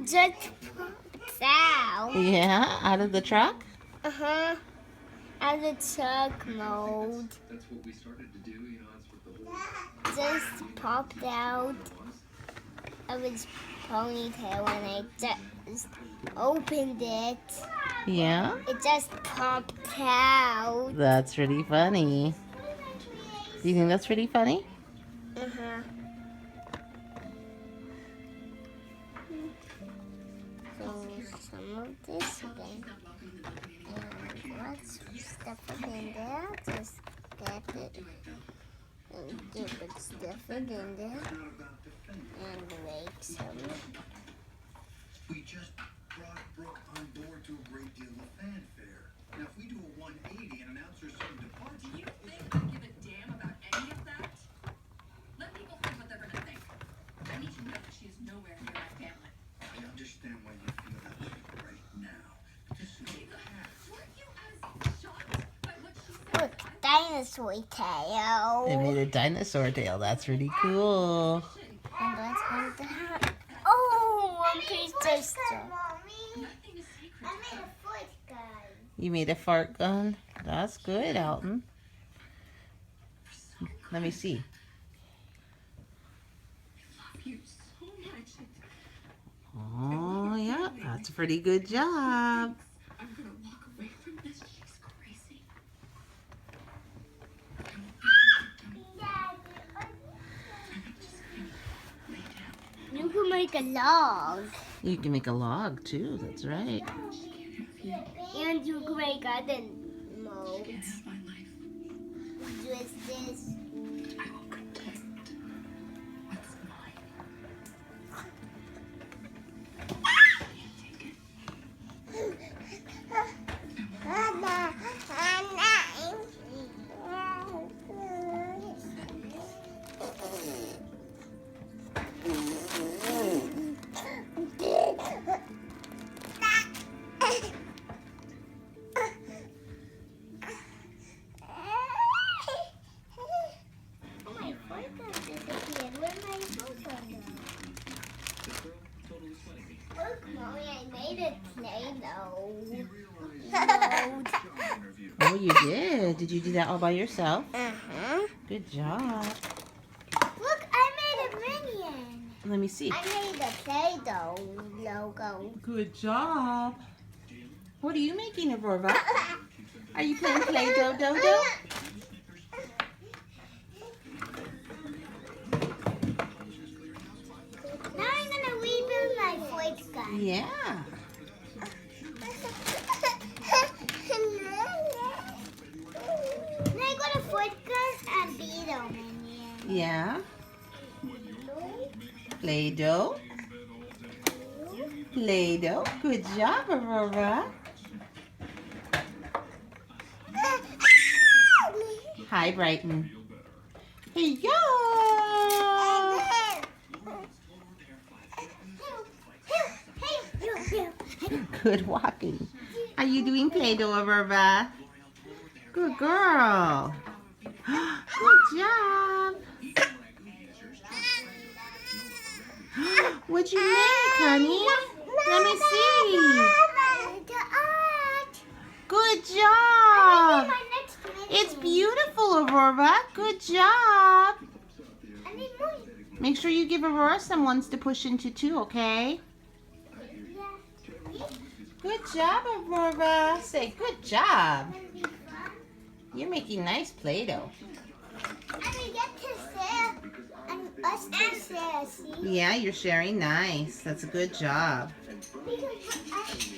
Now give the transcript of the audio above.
just popped out. Yeah, out of the truck? Uh-huh. Out of truck mode. Just popped out of its ponytail when I just opened it. Yeah? It just popped out. That's really funny. Do you think that's pretty funny? Uh-huh. So some of this again. And let's stuff it in there. Just get it. And give it stuff it in there. And make some. We just brought Brooke on board to a great deal of fanfare. Now, if we do a 180 and announce her sudden departure, Do you think I give a damn about any of that? Let people think what they're gonna think. I need to know that she is nowhere near my family. I understand why you feel that way right now. But this is the past. Weren't you as shocked by what she said? Look, dinosaur tail. It made a dinosaur tail. That's really cool. And let's hold that. Oh, one piece of stuff. Nothing is secret. I made a foot gun. You made a fart gun? That's good, Alton. Let me see. I love you so much. Oh, yeah. That's a pretty good job. I'm gonna walk away from this. She's crazy. You can make a log. You can make a log, too. That's right. And you can make other modes. Have my life. Just this. I will protect what's mine. I can't take it. My photo disappeared. Where'd my photo go? Look, Mommy, I made it Play-Doh. Oh, you did. Did you do that all by yourself? Uh-huh. Good job. Look, I made a minion. Let me see. I made a Play-Doh logo. Good job. What are you making, Aurora? Are you playing Play-Doh, Dodo? Now I'm gonna rebuild my foot gun. Yeah. Now I got a foot gun and Beetle minion. Yeah. Play-Doh. Play-Doh. Good job, Aurora. Hi, Brighton. Hey, yo! Good walking. Are you doing Play-Doh, Aurora? Good girl. Good job. What'd you make, honey? Let me see. Good job. It's beautiful, Aurora. Good job. Make sure you give Aurora some ones to push into too, okay? Good job, Aurora. Say good job. You're making nice Play-Doh. And we get to share, and us to share, see? Yeah, you're sharing nice. That's a good job. Because